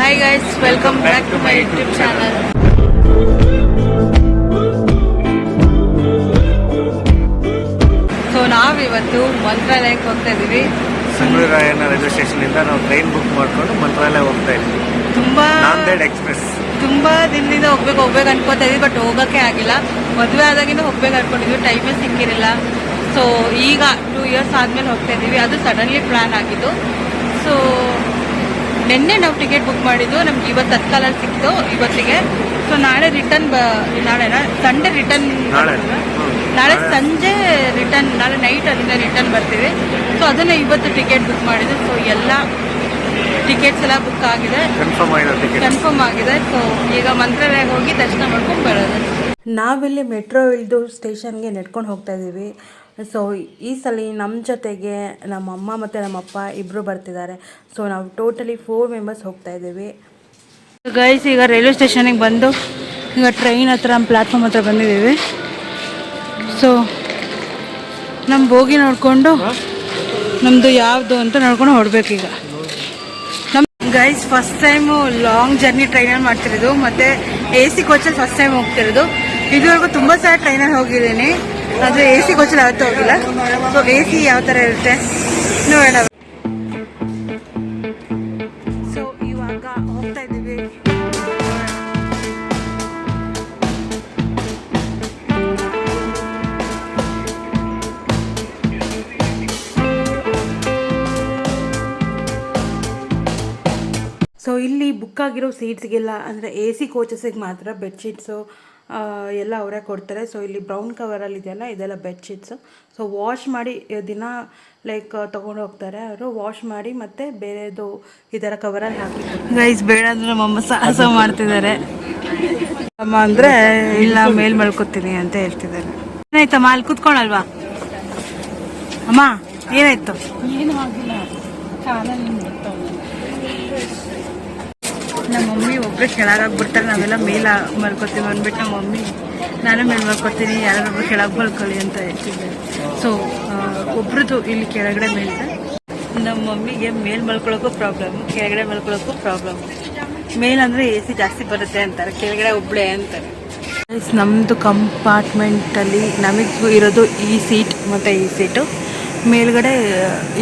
Hi guys, welcome back to my YouTube channel. So ನಾವಿವತ್ತು ಮಂತ್ರಾಲಯಕ್ಕೆ ಹೋಗ್ತಾ ಇದೀವಿ. ಸಂಗೊಳ್ಳಿ ರೈಲ್ವೆ ಸ್ಟೇಷನ್ ಇಂದ ನಾವು ಟ್ರೈನ್ ಬುಕ್ ಮಾಡ್ಕೊಂಡು ಮಂತ್ರಾಲಯ ಹೋಗ್ತಾ ಇದ್ವಿ. ನಾಂದೇಡ್ ಎಕ್ಸ್ಪ್ರೆಸ್. ತುಂಬಾ ದಿನದಿಂದ ಹೋಗ್ಬೇಕು ಅನ್ಕೋತಾ ಇದೀವಿ, ಬಟ್ ಹೋಗಕ್ಕೆ ಆಗಿಲ್ಲ. ಮದುವೆ ಆದಾಗಿಂದ ಹೋಗ್ಬೇಕು ಅನ್ಕೊಂಡಿದ್ವಿ, ಟೈಮೇ ಸಿಕ್ಕಿರಲಿಲ್ಲ. ಸೊ ಈಗ 2 years ಆದ್ಮೇಲೆ ಹೋಗ್ತಾ ಇದೀವಿ. ಅದು ಸಡನ್ಲಿ ಪ್ಲಾನ್ ಆಗಿದ್ದು. ಸೊ ನಿನ್ನೆ ನಾವು ಟಿಕೆಟ್ ಬುಕ್ ಮಾಡಿದ್ದು, ನಮ್ಗೆ ಇವತ್ತು ತತ್ಕಾಲಲ್ಲಿ ಸಿಕ್ತು ಇವತ್ತಿಗೆ. ಸೊ ನಾಳೆ ರಿಟರ್ನ್ ಸಂಡೇ ರಿಟರ್ನ್, ನಾಳೆ ಸಂಜೆ ರಿಟರ್ನ್, ನಾಳೆ ನೈಟ್ ಅಲ್ಲಿಂದ ರಿಟರ್ನ್ ಬರ್ತೀವಿ. ಸೊ ಅದನ್ನ ಇವತ್ತು ಟಿಕೆಟ್ ಬುಕ್ ಮಾಡಿದ್ದು. ಸೊ ಎಲ್ಲ ಟಿಕೆಟ್ಸ್ ಎಲ್ಲ ಬುಕ್ ಆಗಿದೆ, ಕನ್ಫರ್ಮ್ ಆಗಿದೆ. ಸೊ ಈಗ ಮಂತ್ರಾಲಯಕ್ಕೆ ಹೋಗಿ ದರ್ಶನ ಮಾಡ್ಕೊಂಡು ಬರೋದು. ನಾವಿಲ್ಲಿ ಮೆಟ್ರೋ ಇಳಿದು ಸ್ಟೇಷನ್ಗೆ ನಡ್ಕೊಂಡು ಹೋಗ್ತಾ ಇದ್ದೀವಿ. ಸೊ ಈ ಸಲ ನಮ್ಮ ಜೊತೆಗೆ ನಮ್ಮ ಅಮ್ಮ ಮತ್ತು ನಮ್ಮಪ್ಪ ಇಬ್ಬರು ಬರ್ತಿದ್ದಾರೆ. ಸೊ ನಾವು ಟೋಟಲಿ 4 ಮೆಂಬರ್ಸ್ ಹೋಗ್ತಾ ಇದ್ದೀವಿ. ಗೈಸ್, ಈಗ ರೈಲ್ವೆ ಸ್ಟೇಷನಿಗೆ ಬಂದು ಈಗ ಟ್ರೈನ್ ಹತ್ರ ಪ್ಲ್ಯಾಟ್ಫಾರ್ಮ್ ಹತ್ರ ಬಂದಿದ್ದೀವಿ. ಸೊ ನಮ್ಮ ಬೋಗಿ ನೋಡಿಕೊಂಡು ನಮ್ಮದು ಯಾವುದು ಅಂತ ನೋಡ್ಕೊಂಡು ಹೊರಡ್ಬೇಕೀಗ. ನಮ್ಮ guys first time long journey ಟ್ರೈನಲ್ಲಿ ಮಾಡ್ತಿರೋದು, ಮತ್ತು AC ಕೋಚಲ್ಲಿ ಫಸ್ಟ್ ಟೈಮ್ ಹೋಗ್ತಿರೋದು. ಇದುವರೆಗೂ ತುಂಬ ಸಲ ಟ್ರೈನಲ್ಲಿ ಹೋಗಿದ್ದೀನಿ, ಆದರೆ AC ಕೋಚಲ್ಲಿ ಯಾವತ್ತೂ ಹೋಗಿಲ್ಲ. ಸೊ AC ಯಾವ ಥರ ಇರುತ್ತೆ ನೋಡೋಣ. ಸೊ ಇವಾಗ ಹೋಗ್ತಾ ಇದ್ದೀವಿ. ಸೊ ಇಲ್ಲಿ ಬುಕ್ ಆಗಿರೋ ಸೀಟ್ಸ್ಗೆಲ್ಲ ಅಂದರೆ AC ಕೋಚಸ್ಸಿಗೆ ಮಾತ್ರ ಬೆಡ್ಶೀಟ್ಸು ಎಲ್ಲ ಅವರೇ ಕೊಡ್ತಾರೆ. ಸೊ ಇಲ್ಲಿ ಬ್ರೌನ್ ಕವರಲ್ಲಿ ಇದೆಯಲ್ಲ, ಇದೆಲ್ಲ ಬೆಡ್ಶೀಟ್ಸು. ಸೊ ವಾಶ್ ಮಾಡಿ ದಿನ ತೊಗೊಂಡು ಹೋಗ್ತಾರೆ ಅವರು, ವಾಶ್ ಮಾಡಿ ಮತ್ತೆ ಬೇರೆದು ಈ ಥರ ಕವರಲ್ಲಿ ಹಾಕಿ. ಗೈಸ್ ಬೇಡ ಅಂದರೆ ನಮ್ಮಮ್ಮ ಸಾಹಸ ಮಾಡ್ತಿದ್ದಾರೆ. ಅಮ್ಮ ಅಂದರೆ ಇಲ್ಲ ಮೇಲ್ ಮಲ್ಕೋತೀನಿ ಅಂತ ಹೇಳ್ತಿದ್ದಾರೆ. ಏನಾಯ್ತಮ್ಮ, ಅಲ್ಲಿ ಕೂತ್ಕೊಳ್ಳಲ್ವಾ ಅಮ್ಮ? ಏನಾಯ್ತು? ಏನು ಆಗಿಲ್ಲ, ಕಾಲಲ್ಲಿ ನಮ್ಮ ಮಮ್ಮಿ ಒಬ್ಬರೇ ಕೆಳಗಾಗ್ಬಿಡ್ತಾರೆ, ನಾವೆಲ್ಲ ಮೇಲೆ ಮಲ್ಕೋತೀವಿ ಅಂದ್ಬಿಟ್ಟು ನಮ್ಮ ಮಮ್ಮಿ ನಾನು ಮೇಲೆ ಮಲ್ಕೊತೀನಿ, ಯಾರೊಬ್ಬರು ಕೆಳಗೆ ಮಲ್ಕೊಳ್ಳಿ ಅಂತ ಹೇಳ್ತಿದ್ದಾರೆ. ಸೊ ಒಬ್ರದ್ದು ಇಲ್ಲಿ ಕೆಳಗಡೆ ಮೇಲಿದೆ. ನಮ್ಮ ಮಮ್ಮಿಗೆ ಮೇಲೆ ಮಲ್ಕೊಳ್ಳೋಕ್ಕೂ ಪ್ರಾಬ್ಲಮ್, ಕೆಳಗಡೆ ಮಲ್ಕೊಳ್ಳೋಕ್ಕೂ ಪ್ರಾಬ್ಲಮ್. ಮೇಲಂದರೆ AC ಜಾಸ್ತಿ ಬರುತ್ತೆ ಅಂತಾರೆ, ಕೆಳಗಡೆ ಒಬ್ಬಳೇ ಅಂತಾರೆ. ನಮ್ಮದು ಕಂಪಾರ್ಟ್ಮೆಂಟಲ್ಲಿ ನಮಗೆ ಇರೋದು ಈ ಸೀಟ್ ಮತ್ತು ಈ ಸೀಟು, ಮೇಲ್ಗಡೆ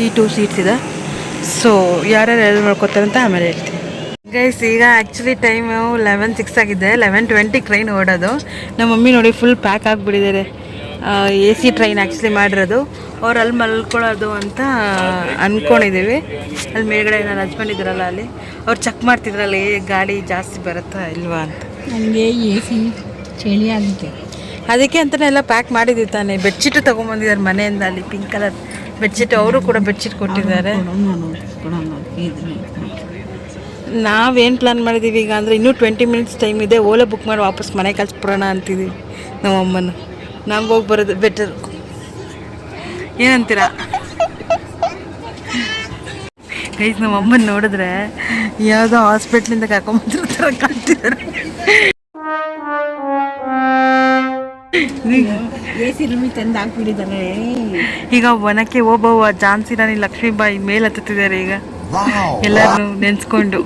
ಈ 2 ಸೀಟ್ಸ್ ಇದೆ. ಸೊ ಯಾರ್ಯಾರು ಮಾಡ್ಕೋತಾರೆ ಅಂತ ಆಮೇಲೆ ಹೇಳ್ತೀನಿ. ಗೈಸ್ ಈಗ ಆ್ಯಕ್ಚುಲಿ ಟೈಮು 11:06 ಆಗಿದೆ. 11:20 ಟ್ರೈನ್ ಓಡೋದು. ನಮ್ಮ ಮಮ್ಮಿ ನೋಡಿ ಫುಲ್ ಪ್ಯಾಕ್ ಆಗಿಬಿಟ್ಟಿದ್ದಾರೆ. AC ಟ್ರೈನ್ ಆ್ಯಕ್ಚುಲಿ ಮಾಡಿರೋದು. ಅವ್ರು ಅಲ್ಲಿ ಮಲ್ಕೊಳ್ಳೋದು ಅಂತ ಅಂದ್ಕೊಂಡಿದ್ದೀವಿ. ಅಲ್ಲಿ ಮೇಲ್ಗಡೆ ನನ್ನ ಹಸ್ಬೆಂಡ್ ಇದ್ರಲ್ಲ, ಅಲ್ಲಿ ಅವ್ರು ಚೆಕ್ ಮಾಡ್ತಿದ್ರಲ್ಲಿ ಗಾಡಿ ಜಾಸ್ತಿ ಬರುತ್ತಾ ಇಲ್ವಾ ಅಂತ. ನನಗೆ AC ಚಳಿ ಆಗುತ್ತೆ, ಅದಕ್ಕೆ ಅಂತಲೇ ಎಲ್ಲ ಪ್ಯಾಕ್ ಮಾಡಿದ್ದೀವಿ ತಾನೆ. ಬೆಡ್ಶೀಟು ತೊಗೊಂಬಂದಿದ್ದಾರೆ ಮನೆಯಿಂದ, ಅಲ್ಲಿ ಪಿಂಕ್ ಕಲರ್ ಬೆಡ್ಶೀಟ್. ಅವರು ಕೂಡ ಬೆಡ್ಶೀಟ್ ಕೊಟ್ಟಿದ್ದಾರೆ. ನಾವೇನು ಪ್ಲ್ಯಾನ್ ಮಾಡಿದ್ದೀವಿ ಈಗ ಅಂದರೆ, ಇನ್ನೂ 20 minutes ಟೈಮ್ ಇದೆ. ಓಲಾ ಬುಕ್ ಮಾಡಿ ವಾಪಸ್ ಮನೆ ಕಳಿಸ್ಬಿಡೋಣ ಅಂತಿದ್ದೀವಿ ನಮ್ಮಮ್ಮನ. ನಮ್ಗೆ ಹೋಗಿ ಬರೋದು ಬೆಟರ್, ಏನಂತೀರಾ ಗೈಸ್? ನಮ್ಮಮ್ಮನ ನೋಡಿದ್ರೆ ಯಾವುದೋ ಹಾಸ್ಪಿಟ್ಲಿಂದ ಕರ್ಕೊಂಬಂದಿರೋ ಥರ ಕಾಣ್ತಿದ್ದಾರೆ. AC ರೂಮಿಗೆ ತಂದು ಹಾಕ್ಬಿಟ್ಟಿದ್ದಾನೆ. ಈಗ ಒನಕ್ಕೆ ಓಬವ್ವ ಝಾನ್ಸಿ ರಾಣಿ ಲಕ್ಷ್ಮೀಬಾಯಿ ಮೇಲೆ ಹತ್ತುತ್ತಿದ್ದಾರೆ ಈಗ ಎಲ್ಲರೂ ನೆನೆಸ್ಕೊಂಡು.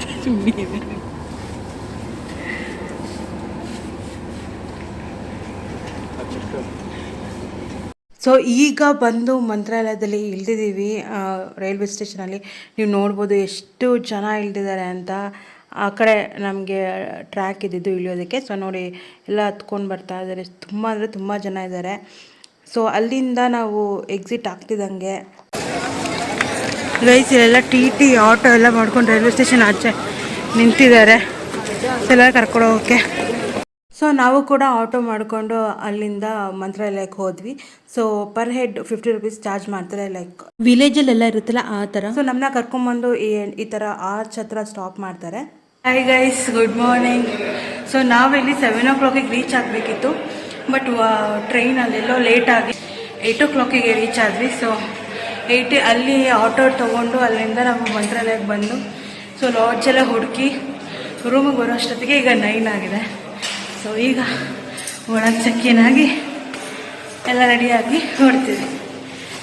ಸೊ ಈಗ ಬಂದು ಮಂತ್ರಾಲಯದಲ್ಲಿ ಇಳಿದಿದ್ದೀವಿ. ರೈಲ್ವೆ ಸ್ಟೇಷನಲ್ಲಿ ನೀವು ನೋಡ್ಬೋದು ಎಷ್ಟು ಜನ ಇಳಿದಿದ್ದಾರೆ ಅಂತ. ಆ ಕಡೆ ನಮಗೆ ಟ್ರ್ಯಾಕ್ ಇದ್ದಿದ್ದು ಇಳಿಯೋದಕ್ಕೆ. ಸೊ ನೋಡಿ ಎಲ್ಲ ಹತ್ಕೊಂಡು ಬರ್ತಾ ಇದ್ದಾರೆ, ತುಂಬ ಅಂದರೆ ತುಂಬ ಜನ ಇದ್ದಾರೆ. ಸೊ ಅಲ್ಲಿಂದ ನಾವು ಎಕ್ಸಿಟ್ ಆಗ್ತಿದ್ದಂಗೆ ಗೈಸ್ ಇಲ್ಲೆಲ್ಲ TT ಆಟೋ ಎಲ್ಲ ಮಾಡ್ಕೊಂಡು ರೈಲ್ವೆ ಸ್ಟೇಷನ್ ಆಚೆ ನಿಂತಿದ್ದಾರೆ, ಎಲ್ಲ ಕರ್ಕೊಂಡು ಹೋಗೋಕ್ಕೆ. ಸೊ ನಾವು ಕೂಡ ಆಟೋ ಮಾಡಿಕೊಂಡು ಅಲ್ಲಿಂದ ಮಂತ್ರಾಲಯಕ್ಕೆ ಹೋದ್ವಿ. So per head 50 rupees charge ಮಾಡ್ತಾರೆ, ವಿಲೇಜಲ್ಲೆಲ್ಲ ಇರುತ್ತಲ್ಲ ಆ ಥರ. ಸೊ ನಮ್ಮನ್ನ ಕರ್ಕೊಂಬಂದು ಈ ಥರ ಆರ್ಚ್ ಹತ್ರ ಸ್ಟಾಪ್ ಮಾಡ್ತಾರೆ. Hi guys, good morning. So ನಾವಿಲ್ಲಿ 7 o'clock ರೀಚ್ ಆಗಬೇಕಿತ್ತು, ಬಟ್ ಟ್ರೈನಲ್ಲೆಲ್ಲೋ ಲೇಟಾಗಿ 8 o'clock ರೀಚ್ ಆದ್ವಿ. ಸೊ 8 ಅಲ್ಲಿ ಆಟೋ ತೊಗೊಂಡು ಅಲ್ಲಿಂದ ನಾವು ಮಂತ್ರಾಲಯಕ್ಕೆ ಬಂದು ಸೊ ಲಾಡ್ಜೆಲ್ಲ ಹುಡುಕಿ ರೂಮಿಗೆ ಬರೋ ಅಷ್ಟೊತ್ತಿಗೆ ಈಗ 9 ಆಗಿದೆ. ಸೊ ಈಗ ಒಳಗೆ ಚೆಕ್ಕಿನಾಗಿ ಎಲ್ಲ ರೆಡಿಯಾಗಿ ಹೊಡ್ತೀವಿ.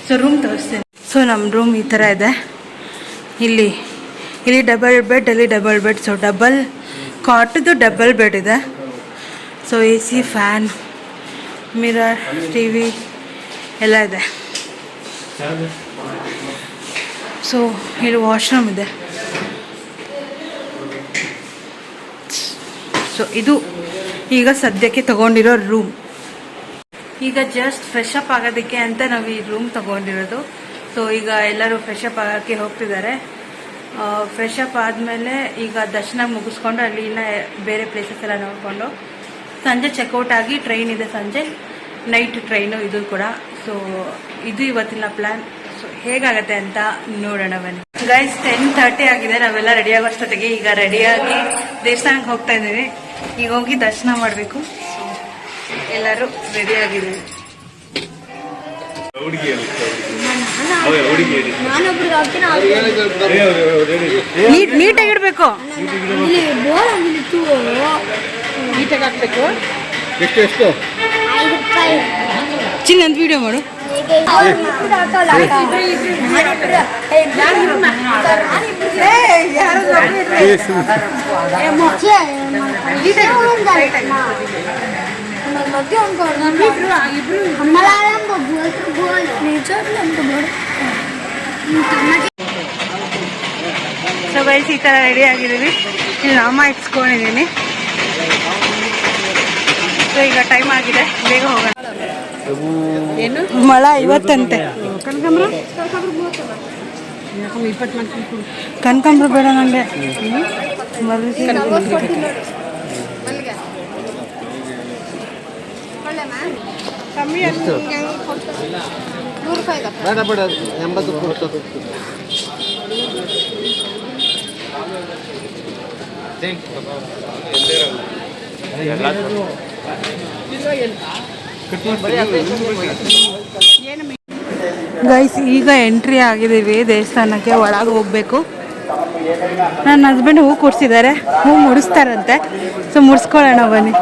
ಸೊ ರೂಮ್ ತೋರಿಸ್ತೀನಿ. ಸೊ ನಮ್ಮ ರೂಮ್ ಈ ಥರ ಇದೆ. ಇಲ್ಲಿ ಇಲ್ಲಿ ಡಬಲ್ ಬೆಡ್, ಅಲ್ಲಿ ಡಬಲ್ ಬೆಡ್. ಸೊ ಡಬಲ್ ಕಾಟದು ಡಬಲ್ ಬೆಡ್ ಇದೆ. So A C, fan, mirror, T V ಎಲ್ಲ ಇದೆ. ಸೊ ಇಲ್ಲಿ ವಾಶ್ರೂಮ್ ಇದೆ. ಸೊ ಇದು ಈಗ ಸದ್ಯಕ್ಕೆ ತಗೊಂಡಿರೋ ರೂಮ್. ಈಗ ಜಸ್ಟ್ ಫ್ರೆಶ್ ಅಪ್ ಆಗೋದಕ್ಕೆ ಅಂತ ನಾವು ಈ ರೂಮ್ ತಗೊಂಡಿರೋದು. ಸೊ ಈಗ ಎಲ್ಲರೂ ಫ್ರೆಶ್ ಅಪ್ ಆಗೋಕ್ಕೆ ಹೋಗ್ತಿದ್ದಾರೆ. ಫ್ರೆಶ್ ಅಪ್ ಆದಮೇಲೆ ಈಗ ದರ್ಶನ ಮುಗಿಸ್ಕೊಂಡು ಅಲ್ಲಿ ಇನ್ನು ಬೇರೆ ಪ್ಲೇಸಸ್ ಎಲ್ಲ ನೋಡಿಕೊಂಡು ಸಂಜೆ ಚೆಕ್ಔಟ್ ಆಗಿ ಟ್ರೈನ್ ಇದೆ, ಸಂಜೆ ನೈಟ್ ಟ್ರೈನು ಇದು ಕೂಡ. ಸೊ ಇದು ಇವತ್ತಿನ ಪ್ಲ್ಯಾನ್. ಸೊ ಹೇಗಾಗತ್ತೆ ಅಂತ ನೋಡೋಣ ಬನ್ನಿ. ಗೈಸ್ 10:30 ಆಗಿದೆ. ನಾವೆಲ್ಲ ರೆಡಿ ಆಗೋಷ್ಟೊತ್ತಿಗೆ ಈಗ ರೆಡಿಯಾಗಿ ದೇವಸ್ಥಾನಕ್ಕೆ ಹೋಗ್ತಾ ಇದ್ದೀವಿ. ಈಗ ಹೋಗಿ ದರ್ಶನ ಮಾಡಬೇಕು. ಎಲ್ಲರೂ ರೆಡಿ ಆಗಿದ್ದೀವಿ. ನೀಟಾಗಿಡ್ಬೇಕು, ನೀಟಾಗಿ ಹಾಕ್ಬೇಕು. ಎಷ್ಟು ಚಿನ್ನ ಒಂದು ವಿಡಿಯೋ ಮಾಡು. ಸೊ ಗೈಸ್ ಈ ಥರ ರೆಡಿ ಆಗಿದ್ದೀವಿ. ಇಲ್ಲಿ ನಾಮ ಇಟ್ಸ್ಕೊಂಡಿದ್ದೀನಿ. ಸೊ ಈಗ ಟೈಮ್ ಆಗಿದೆ, ಬೇಗ ಹೋಗೋಣ. ಏನು ಮಳ ಇವತ್ತಂತೆ. ಕನಕಾಂಬ್ರ ಬೇಡ ನನಗೆ. ಬೇಡ ಬೇಡ 80 ಕೊಡ್ತದೆ. ಗೈಸ್ ಈಗ ಎಂಟ್ರಿ ಆಗಿದ್ದೀವಿ ದೇವಸ್ಥಾನಕ್ಕೆ. ಒಳಗೆ ಹೋಗ್ಬೇಕು. ನನ್ನ ಹಸ್ಬೆಂಡ್ ಹೂ ಕೊಡ್ಸಿದ್ದಾರೆ, ಹೂ ಮುಡಿಸ್ತಾರಂತೆ. ಸೊ ಮುಡಿಸ್ಕೊಳ್ಳೋಣ ಬನ್ನಿ.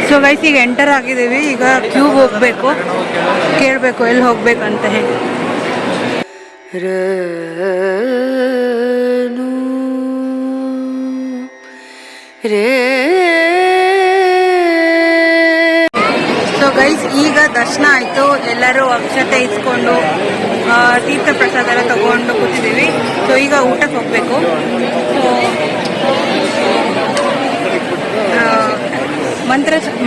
ಸೊ ಗೈಸ್ ಈಗ ಎಂಟರ್ ಆಗಿದ್ದೀವಿ. ಈಗ ಕ್ಯೂಗೆ ಹೋಗ್ಬೇಕು, ಕೇಳಬೇಕು ಎಲ್ಲಿ ಹೋಗ್ಬೇಕಂತ ಹೇಳಿ. ಸೊ ಗೈಸ್ ಈಗ ದರ್ಶನ ಆಯಿತು. ಎಲ್ಲರೂ ಅಕ್ಷತೆ ಇಸ್ಕೊಂಡು ತೀರ್ಥ ಪ್ರಸಾದ ಎಲ್ಲ ತಗೊಂಡು ಕೂತಿದ್ದೀವಿ. ಸೊ ಈಗ ಊಟಕ್ಕೆ ಹೋಗಬೇಕು. ಸೊ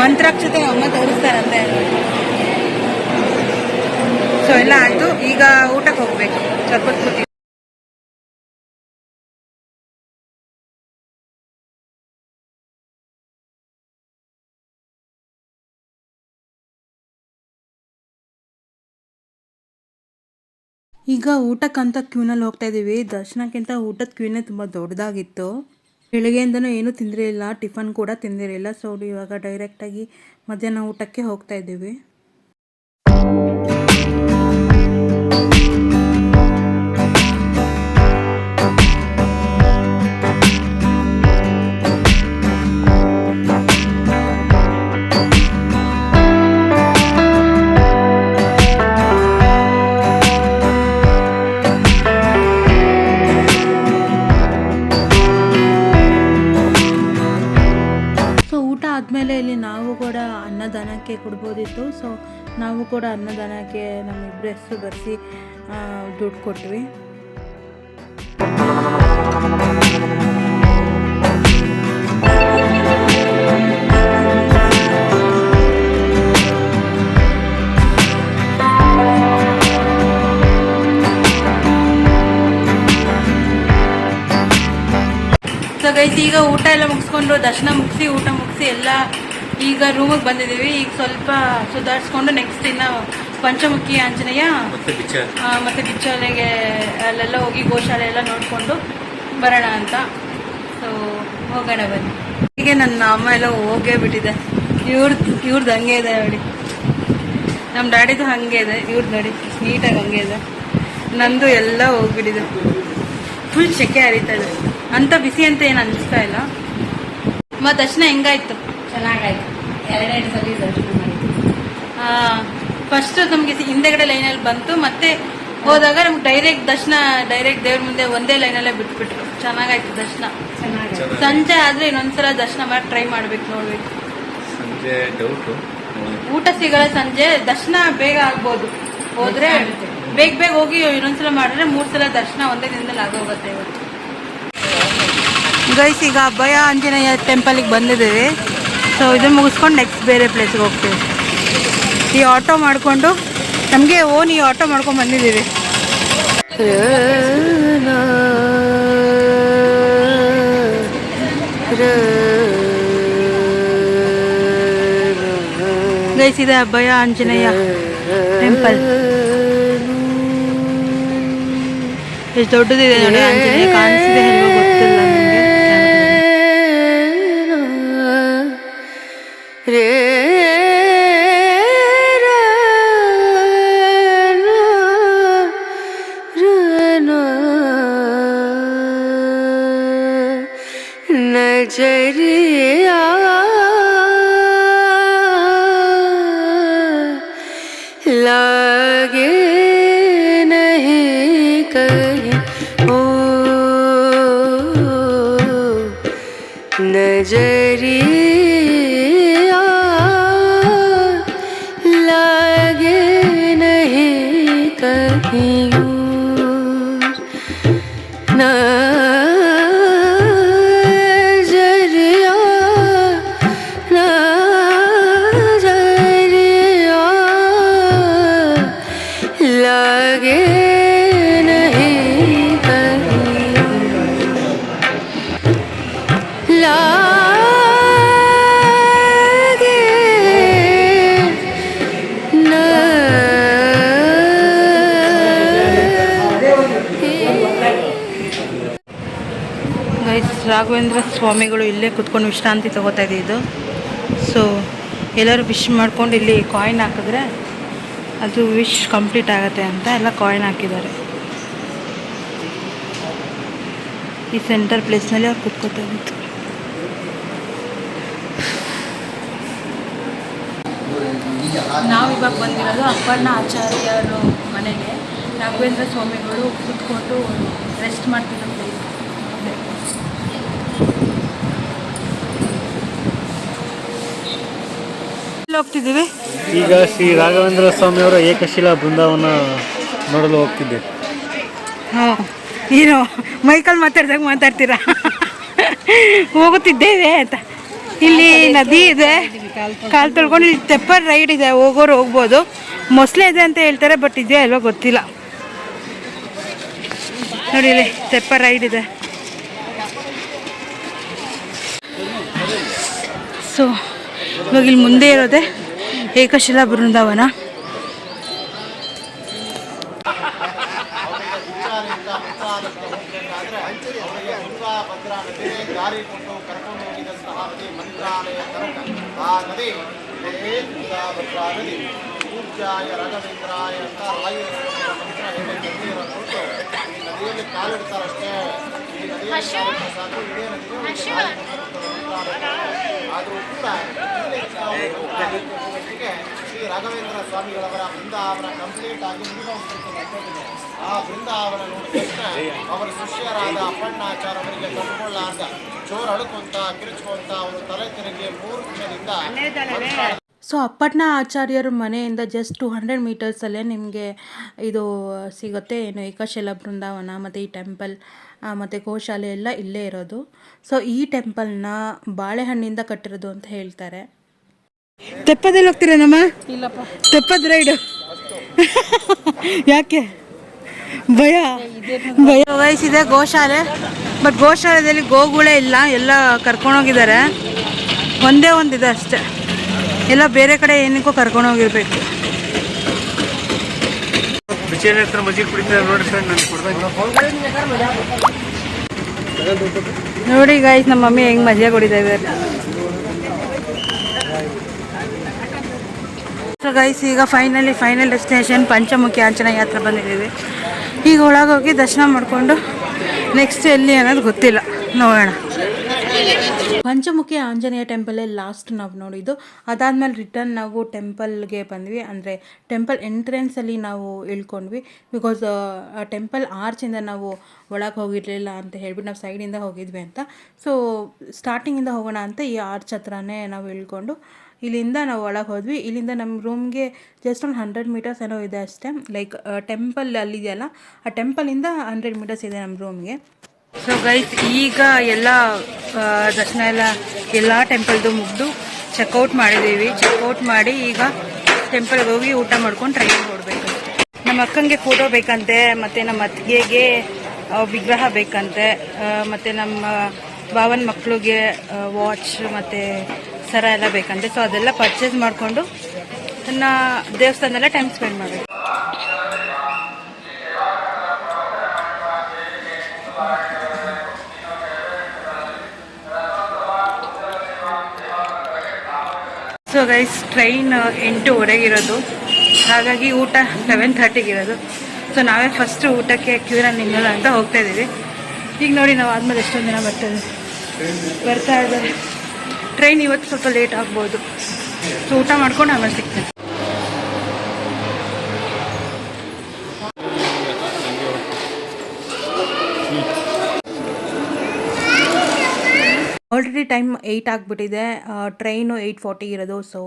ಮಂತ್ರಾಕ್ಷತೆ ಅಮ್ಮ ತೋರಿಸ್ತಾರಂತೆ. ಸೊ ಎಲ್ಲ ಆಯಿತು, ಈಗ ಊಟಕ್ಕೆ ಹೋಗ್ಬೇಕು. ಸ್ವಲ್ಪ ಕೂತಿ. ಈಗ ಊಟಕ್ಕಂತ ಕ್ಯೂನಲ್ಲಿ ಹೋಗ್ತಾ ಇದ್ದೀವಿ. ದರ್ಶನಕ್ಕಿಂತ ಊಟದ ಕ್ಯೂನೇ ತುಂಬ ದೊಡ್ಡದಾಗಿತ್ತು. ಬೆಳಗ್ಗೆಯಿಂದನೂ ಏನೂ ತಿಂದಿರಲಿಲ್ಲ, ಟಿಫನ್ ಕೂಡ ತಿಂದಿರಲಿಲ್ಲ. ಸೊ ಇವಾಗ ಡೈರೆಕ್ಟಾಗಿ ಮಧ್ಯಾಹ್ನ ಊಟಕ್ಕೆ ಹೋಗ್ತಾ ಇದ್ದೀವಿ. ಆದಮೇಲೆ ಇಲ್ಲಿ ನಾವು ಕೂಡ ಅನ್ನದಾನಕ್ಕೆ ಕೊಡ್ಬೋದಿತ್ತು. ಸೊ ನಾವು ಕೂಡ ಅನ್ನದಾನಕ್ಕೆ ನಮ್ಮಿಬ್ಬರ ಹೆಸರು ಬರೆಸಿ ದುಡ್ಡು ಕೊಟ್ವಿ. ಸೊ ಗೈಸ್ ಈಗ ಊಟ ಎಲ್ಲ ಮುಗಿಸ್ಕೊಂಡು ದರ್ಶನ ಮುಗಿಸಿ ಊಟ ಮುಗಿಸಿ ಎಲ್ಲ ಈಗ ರೂಮಿಗೆ ಬಂದಿದ್ದೀವಿ. ಈಗ ಸ್ವಲ್ಪ ಸುಧಾರಿಸ್ಕೊಂಡು ನೆಕ್ಸ್ಟ್ ಇನ್ನು ಪಂಚಮುಖಿ ಆಂಜನೇಯ ಮತ್ತೆ ಬಿಚ್ಚ ಮತ್ತು ಬಿಚ್ಚೋಲೆಗೆ ಅಲ್ಲೆಲ್ಲ ಹೋಗಿ ಗೋಶಾಲೆ ಎಲ್ಲ ನೋಡಿಕೊಂಡು ಬರೋಣ ಅಂತ. ಸೊ ಹೋಗೋಣ ಬನ್ನಿ. ಹೀಗೆ ನನ್ನ ಅಮ್ಮ ಎಲ್ಲ ಹೋಗೇ ಬಿಟ್ಟಿದೆ. ಇವ್ರದ್ದು ಹಂಗೆ ಇದೆ ನೋಡಿ, ನಮ್ಮ ಡ್ಯಾಡಿದು ಹಾಗೆ ಇದೆ, ಇವ್ರದ್ದು ನೋಡಿ ನೀಟಾಗಿ ಹಂಗೆ ಇದೆ. ನಂದು ಎಲ್ಲ ಹೋಗ್ಬಿಟ್ಟಿದೆ, ಫುಲ್ ಸೆಕೆ ಹರಿತಾ ಇದೆ. ಅಂತ ಬಿಸಿ ಅಂತ ಏನು ಅನಿಸ್ತಾ ಇಲ್ಲ. ಮತ್ತು ದರ್ಶನ ಹೆಂಗಾಯ್ತು? ಚೆನ್ನಾಗಾಯ್ತು. 2 ಸಲ ದರ್ಶನ ಮಾಡಿದ್ವಿ. ಫಸ್ಟ್ ನಮಗೆ ಹಿಂದೆಗಡೆ ಲೈನಲ್ಲಿ ಬಂತು, ಮತ್ತೆ ಹೋದಾಗ ನಮ್ಗೆ ಡೈರೆಕ್ಟ್ ದೇವ್ರ ಮುಂದೆ ಒಂದೇ ಲೈನಲ್ಲೇ ಬಿಟ್ಬಿಟ್ರು. ಚೆನ್ನಾಗಾಯ್ತು ದರ್ಶನ. ಚೆನ್ನಾಗಾಯ್ತು. ಸಂಜೆ ಆದರೆ ಇನ್ನೊಂದ್ಸಲ ದರ್ಶನ ಮಾಡಿ ಟ್ರೈ ಮಾಡ್ಬೇಕು, ನೋಡ್ಬೇಕು. ಸಂಜೆ ಡೌಟು. ಊಟ ಸಿಗಲ್ಲ ಸಂಜೆ, ದರ್ಶನ ಬೇಗ ಆಗ್ಬೋದು. ಹೋದ್ರೆ ಬೇಗ ಹೋಗಿ ಇನ್ನೊಂದ್ಸಲ ಮಾಡಿದ್ರೆ 3 ಸಲ ದರ್ಶನ ಒಂದೇ ದಿನದಲ್ಲಿ ಆಗೋಗುತ್ತೆ. ಇವತ್ತು ಗೈಸ್ ಈಗ ಅಭಯ ಆಂಜನೇಯ ಟೆಂಪಲಿಗೆ ಬಂದಿದ್ದೀವಿ. ಸೊ ಇದನ್ನು ಮುಗಿಸ್ಕೊಂಡು ನೆಕ್ಸ್ಟ್ ಬೇರೆ ಪ್ಲೇಸ್ಗೆ ಹೋಗ್ತೀವಿ. ಈ ಆಟೋ ಮಾಡಿಕೊಂಡು ನಮಗೆ ಓನ್ ಈ ಆಟೋ ಮಾಡ್ಕೊಂಡು ಬಂದಿದ್ದೀವಿ. ಗೈಸ್ ಇದೆ ಅಭಯ ಆಂಜನೇಯ ಟೆಂಪಲ್. ಎಷ್ಟು ದೊಡ್ಡದಿದೆ ನೋಡಿ, ಆಂಜನೇಯ ಕಾಣಿಸಿದೆ ಹೆಂಗೋ ಗೊತ್ತಿಲ್ಲ ನನಗೆ. नजरिया लागे नहीं कहीं ओ नजरिया लागे नहीं कहीं ರಾಘವೇಂದ್ರ ಸ್ವಾಮಿಗಳು ಇಲ್ಲೇ ಕುತ್ಕೊಂಡು ವಿಶ್ರಾಂತಿ ತಗೋತಾ ಇದ್ದಿದ್ದು. ಸೊ ಎಲ್ಲರೂ ವಿಶ್ ಮಾಡ್ಕೊಂಡು ಇಲ್ಲಿ ಕಾಯಿನ್ ಹಾಕಿದ್ರೆ ಅದು ವಿಶ್ ಕಂಪ್ಲೀಟ್ ಆಗುತ್ತೆ ಅಂತ ಎಲ್ಲ ಕಾಯಿನ್ ಹಾಕಿದ್ದಾರೆ. ಈ ಸೆಂಟರ್ ಪ್ಲೇಸ್ನಲ್ಲಿ ಅವ್ರು ಕುತ್ಕೋತಾ ಇದ್ದು. ನಾವಿವಾಗ ಬಂದಿರೋದು ಅಪ್ಪಣ್ಣ ಆಚಾರ್ಯರು ಮನೆಗೆ. ರಾಘವೇಂದ್ರ ಸ್ವಾಮಿಗಳು ಕುತ್ಕೊಂಡು ರೆಸ್ಟ್ ಮಾಡ್ತಿರೋ ಪ್ಲೇಸ್. ಹೋಗ್ತಿದ್ದೀವಿ ಈಗ ಶ್ರೀ ರಾಘವೇಂದ್ರ ಸ್ವಾಮಿಯವರ ಏಕಶಿಲಾ ಬೃಂದಾವನ ನೋಡಲು ಹೋಗ್ತಿದ್ದೆ. ಏನು ಮೈಕಲ್ ಮಾತಾಡ್ತೀರಾ? ಹೋಗುತ್ತಿದ್ದೇವೆ ಅಂತ. ಇಲ್ಲಿ ನದಿ ಇದೆ, ಕಾಲು ತೊಳ್ಕೊಂಡು ಇಲ್ಲಿ ತೆಪ್ಪರ್ ರೈಡ್ ಇದೆ, ಹೋಗೋರು ಹೋಗ್ಬೋದು. ಮೊಸಳೆ ಇದೆ ಅಂತ ಹೇಳ್ತಾರೆ, ಬಟ್ ಇದೆಯಾ ಅಲ್ವಾ ಗೊತ್ತಿಲ್ಲ. ನೋಡಿ ಇಲ್ಲಿ ತೆಪ್ಪರ್ ರೈಡ್ ಇದೆ. ಸೊ ಇವಾಗ ಇಲ್ಲಿ ಮುಂದೆ ಇರೋದೆ ಏಕಶಿಲಾ ಬೃಂದಾವನ. ಆದರೂ ಕೂಡ ಶ್ರೀ ರಾಘವೇಂದ್ರ ಸ್ವಾಮಿಗಳವರ ಬೃಂದಾವನ ಕಂಪ್ಲೀಟ್ ಆಗಿ ಮುಗಿದೋಗ್ತಿರ್ತದೆ. ಆ ಬೃಂದಾವನ ನೋಡಿದ ತಕ್ಷಣ ಅವರ ಶಿಷ್ಯರಾದ ಅಪ್ಪಣ್ಣಾಚಾರ್ಯವರಿಗೆ ಕಟ್ಕೊಳ್ಳಾರ್ದ ಜೋರು ಅಳುಕೊಂತ ಕಿರುಚ್ಕೊಂತ ಅವರು ತಲೆ ತಿರುಗಿ ಮೂರ್ಛದಿಂದ. ಸೊ ಅಪ್ಪಣ್ಣ ಆಚಾರ್ಯರ ಮನೆಯಿಂದ ಜಸ್ಟ್ 200 ಮೀಟರ್ಸಲ್ಲೇ ನಿಮಗೆ ಇದು ಸಿಗುತ್ತೆ. ಏನು ಏಕಶಿಲಾ ಬೃಂದಾವನ ಮತ್ತು ಈ ಟೆಂಪಲ್ ಮತ್ತು ಗೋಶಾಲೆ ಎಲ್ಲ ಇಲ್ಲೇ ಇರೋದು. ಸೊ ಈ ಟೆಂಪಲ್ನ ಬಾಳೆಹಣ್ಣಿಂದ ಕಟ್ಟಿರೋದು ಅಂತ ಹೇಳ್ತಾರೆ. ತೆಪ್ಪದಲ್ಲಿ ಹೋಗ್ತೀರಾ ನಮ್ಮ? ಇಲ್ಲಪ್ಪ. ತೆಪ್ಪದ ರೈಡು ಯಾಕೆ ಭಯ ವಯಸ್ಸಿದೆ. ಗೋಶಾಲೆ, ಬಟ್ ಗೋಶಾಲೆಯಲ್ಲಿ ಗೋಗಳೇ ಇಲ್ಲ, ಎಲ್ಲ ಕರ್ಕೊಂಡೋಗಿದ್ದಾರೆ. ಒಂದೇ ಒಂದಿದೆ ಅಷ್ಟೇ, ಎಲ್ಲ ಬೇರೆ ಕಡೆ ಏನಕ್ಕೋ ಕರ್ಕೊಂಡೋಗಿರ್ಬೇಕು. ವಿಜಯನ ಹತ್ರ ಮಜ್ಜಿಗೆ ಕುಡಿತಾರೆ ನೋಡಿ ಫ್ರೆಂಡ್, ನಾನು ಕೊಡ್ಬೇಕು. ನೋಡಿ ಗೈಸ್ ನಮ್ಮ ಮಮ್ಮಿ ಹೆಂಗ್ ಮಜಾ ಕುಡಿತಾ ಇದ್ದಾರೆ. ಸೊ ಗೈಸ್ ಈಗ ಫೈನಲ್ ಡೆಸ್ಟಿನೇಷನ್ ಪಂಚಮುಖಿ ಆಂಜನೇಯ ಹತ್ರ ಬಂದಿದ್ದೀವಿ. ಈಗ ಒಳಗೋಗಿ ದರ್ಶನ ಮಾಡಿಕೊಂಡು ನೆಕ್ಸ್ಟ್ ಎಲ್ಲಿ ಅನ್ನೋದು ಗೊತ್ತಿಲ್ಲ, ನೋಡೋಣ. ಪಂಚಮುಖಿ ಆಂಜನೇಯ ಟೆಂಪಲೇ ಲಾಸ್ಟ್ ನಾವು ನೋಡಿದ್ದು. ಅದಾದಮೇಲೆ ರಿಟರ್ನ್ ನಾವು ಟೆಂಪಲ್ಗೆ ಬಂದ್ವಿ, ಅಂದರೆ ಟೆಂಪಲ್ ಎಂಟ್ರೆನ್ಸಲ್ಲಿ ನಾವು ಇಳ್ಕೊಂಡ್ವಿ. ಬಿಕಾಸ್ ಟೆಂಪಲ್ ಆರ್ಚಿಂದ ನಾವು ಒಳಗೆ ಹೋಗಿರಲಿಲ್ಲ ಅಂತ ಹೇಳ್ಬಿಟ್ಟು ನಾವು ಸೈಡಿಂದ ಹೋಗಿದ್ವಿ ಅಂತ. ಸೊ ಸ್ಟಾರ್ಟಿಂಗಿಂದ ಹೋಗೋಣ ಅಂತ ಈ ಆರ್ಚ್ ಹತ್ರನೇ ನಾವು ಇಳ್ಕೊಂಡು ಇಲ್ಲಿಂದ ನಾವು ಒಳಗೆ ಹೋದ್ವಿ. ಇಲ್ಲಿಂದ ನಮ್ಮ ರೂಮ್ಗೆ ಜಸ್ಟ್ ಒಂದು 100 ಮೀಟರ್ಸ್ ಏನೋ ಇದೆ ಅಷ್ಟೇ. ಲೈಕ್ ಟೆಂಪಲ್ ಅಲ್ಲಿದೆಯಲ್ಲ, ಆ ಟೆಂಪಲಿಂದ 100 ಮೀಟರ್ಸ್ ಇದೆ ನಮ್ಮ ರೂಮ್ಗೆ. ಸೊ ಗೈಸ್ ಈಗ ಎಲ್ಲ ದರ್ಶನ ಎಲ್ಲ ಟೆಂಪಲ್ದು ಮುಗಿದು ಚೆಕ್ಔಟ್ ಮಾಡಿದ್ದೀವಿ. ಚೆಕ್ಔಟ್ ಮಾಡಿ ಈಗ ಟೆಂಪಲ್ಗೆ ಹೋಗಿ ಊಟ ಮಾಡ್ಕೊಂಡು ಟ್ರೈನಿಗೆ ಹೊರಡ್ಬೇಕಂತೆ. ನಮ್ಮ ಅಕ್ಕಂಗೆ ಫೋಟೋ ಬೇಕಂತೆ, ಮತ್ತು ನಮ್ಮ ಅತ್ತಿಗೆಗೆ ವಿಗ್ರಹ ಬೇಕಂತೆ, ಮತ್ತು ನಮ್ಮ ಭಾವನ ಮಕ್ಕಳಿಗೆ ವಾಚ್ ಮತ್ತು ಸರ ಎಲ್ಲ ಬೇಕಂತೆ. ಸೊ ಅದೆಲ್ಲ ಪರ್ಚೇಸ್ ಮಾಡಿಕೊಂಡು ನನ್ನ ದೇವಸ್ಥಾನದಲ್ಲೇ ಟೈಮ್ ಸ್ಪೆಂಡ್ ಮಾಡಬೇಕು. ಸೊ ಗೈಸ್ ಟ್ರೈನ್ 8:15 ಇರೋದು, ಹಾಗಾಗಿ ಊಟ 7:30 ಇರೋದು. ಸೊ ನಾವೇ ಫಸ್ಟ್ ಊಟಕ್ಕೆ ಕ್ಯೂರಲ್ಲಿ ನಿಲ್ಲಲ್ಲ ಅಂತ ಹೋಗ್ತಾ ಇದ್ದೀವಿ. ಈಗ ನೋಡಿ ನಾವು ಆದಮೇಲೆ ಎಷ್ಟೊಂದು ದಿನ ಬರ್ತಾ ಇದ್ದಾರೆ. ಟ್ರೈನ್ ಇವತ್ತು ಸ್ವಲ್ಪ ಲೇಟ್ ಆಗ್ಬೋದು. ಸೊ ಊಟ ಮಾಡ್ಕೊಂಡು ಆಮೇಲೆ ಸಿಗ್ತೇನೆ. ಆಲ್ರೆಡಿ ಟೈಮ್ 8 ಆಗಿಬಿಟ್ಟಿದೆ. ಟ್ರೈನು 8:40 ಇರೋದು. ಸೊ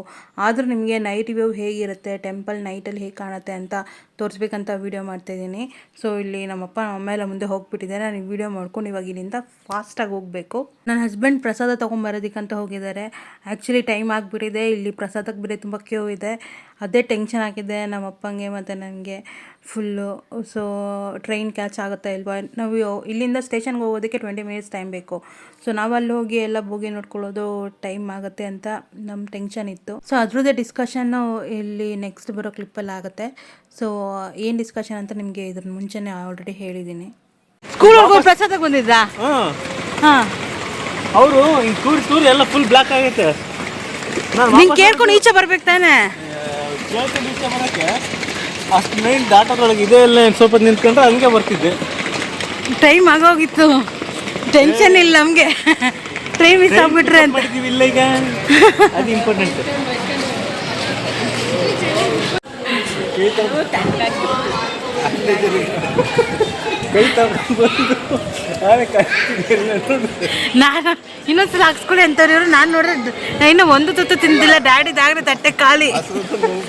ಆದರೂ ನಿಮಗೆ ನೈಟ್ ವ್ಯೂ ಹೇಗಿರುತ್ತೆ, ಟೆಂಪಲ್ ನೈಟಲ್ಲಿ ಹೇಗೆ ಕಾಣುತ್ತೆ ಅಂತ ತೋರಿಸ್ಬೇಕಂತ ವೀಡಿಯೋ ಮಾಡ್ತಾಯಿದ್ದೀನಿ. ಸೊ ಇಲ್ಲಿ ನಮ್ಮಪ್ಪ ನಮ್ಮ ಎಲ್ಲ ಮುಂದೆ ಹೋಗ್ಬಿಟ್ಟಿದ್ದಾರೆ. ನಾನು ವೀಡಿಯೋ ಮಾಡ್ಕೊಂಡು ಇವಾಗ ಇಲ್ಲಿಂದ ಫಾಸ್ಟಾಗಿ ಹೋಗಬೇಕು. ನನ್ನ ಹಸ್ಬೆಂಡ್ ಪ್ರಸಾದ ತೊಗೊಂಬರೋದಕ್ಕಂತ ಹೋಗಿದ್ದಾರೆ. ಆ್ಯಕ್ಚುಲಿ ಟೈಮ್ ಆಗಿಬಿಟ್ಟಿದೆ. ಇಲ್ಲಿ ಪ್ರಸಾದಕ್ಕೆ ಬೇರೆ ತುಂಬ ಕ್ಯೂ ಇದೆ. ಅದೇ ಟೆನ್ಷನ್ ಆಗಿದೆ ನಮ್ಮ ಅಪ್ಪಂಗೆ ಮತ್ತು ನನಗೆ ಫುಲ್ಲು. ಸೊ ಟ್ರೈನ್ ಕ್ಯಾಚ್ ಆಗುತ್ತಾ ಇಲ್ವಾ, ನಾವು ಇಲ್ಲಿಂದ ಸ್ಟೇಷನ್ಗೆ ಹೋಗೋದಕ್ಕೆ 20 ಮಿನಿಟ್ಸ್ ಟೈಮ್ ಬೇಕು. ಸೊ ನಾವು ಅಲ್ಲಿ ಹೋಗಿ ಎಲ್ಲ ಬೋಗಿ ನೋಡ್ಕೊಳ್ಳೋದು ಟೈಮ್ ಆಗುತ್ತೆ ಅಂತ ನಮ್ಮ ಟೆನ್ಷನ್ ಇತ್ತು. ಸೊ ಅದ್ರದ್ದೇ ಡಿಸ್ಕಷನ್ನು ಇಲ್ಲಿ ನೆಕ್ಸ್ಟ್ ಬರೋ ಕ್ಲಿಪ್ಪಲ್ಲಿ ಆಗುತ್ತೆ. ಸೊ ಏನು ಡಿಸ್ಕಷನ್ ಅಂತ ನಿಮಗೆ ಇದ್ರ ಮುಂಚೆನೇ ಆಲ್ರೆಡಿ ಹೇಳಿದ್ದೀನಿ. ಸ್ಕೂಲ್ ಪ್ರಸಾದಕ್ಕೆ ಬಂದಿದ್ರಾ? ಹಾಂ, ಅವರು ಈ ಟೂರ್ ಎಲ್ಲ ಫುಲ್ ಬ್ಲಾಕ್ ಆಗೈತೆ. ನಿಂಗೆ ಕೇಳ್ಕೊಂಡು ಈಚೆ ಬರ್ಬೇಕು ತಾನೆ. ಈಚೆ ಬರೋಕ್ಕೆ ಅಷ್ಟು ನೈಟ್ ದಾಟೋದ್ರೊಳಗೆ ಇದೇ ಎಲ್ಲ ಸ್ವಲ್ಪ ನಿಂತ್ಕೊಂಡ್ರೆ ಹಂಗೆ ಬರ್ತಿದ್ದೆ. ಟೈಮ್ ಆಗೋಗಿತ್ತು, ಟೆನ್ಷನ್ ಇಲ್ಲ ನಮಗೆ. ಟ್ರೈನ್ ಮಿಸ್ ಆಗ್ಬಿಟ್ರೆ ಅಂತ ಇಲ್ಲ, ಈಗ ಅದು ಇಂಪಾರ್ಟೆಂಟ್. ನಾನು ಇನ್ನೊಂದ್ಸಲ ಹಾಕ್ಸ್ಕೊಳ್ಳಿ ಅಂತಾರೆ ಇವರು. ನಾನು ನೋಡಿದ್ರೆ ಇನ್ನೂ ಒಂದು ತುತ್ತು ತಿಂದಿಲ್ಲ. ಡ್ಯಾಡಿ ದಾಗ್ರೆ ತಟ್ಟೆ ಖಾಲಿ.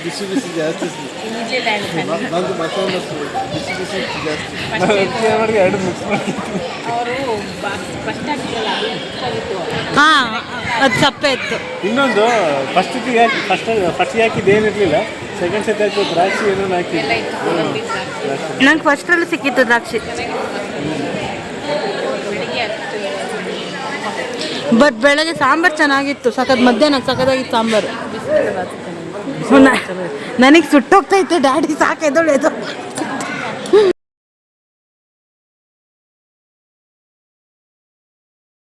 ಬಿಸಿ ಬಿಸಿ ಜಾಸ್ತಿ. ಹಾಂ, ಅದು ಸಪ್ಪೆ ಇತ್ತು. ಇನ್ನೊಂದು ಫಸ್ಟ್ ಹಾಕಿದ್ದು ಏನಿರಲಿಲ್ಲ. ಸೆಕೆಂಡ್ ಸೆಟ್ ಹಾಕಿ ದ್ರಾಕ್ಷಿ ಏನೋ ಹಾಕಿದ್ದೆ. ನಂಗೆ ಫಸ್ಟ್ರಲ್ಲಿ ಸಿಕ್ಕಿತ್ತು ದ್ರಾಕ್ಷಿ. ಬಟ್ ಬೆಳಗ್ಗೆ ಸಾಂಬಾರು ಚೆನ್ನಾಗಿತ್ತು, ಮಧ್ಯಾಹ್ನ ಸಖತ್ತಾಗಿತ್ತು ಸಾಂಬಾರು. ನನಗೆ ಸುಟ್ಟೋಗ್ತಾ ಇತ್ತು. ಡ್ಯಾಡಿ ಸಾಕು ಎದೊಳ್ಳೆದು.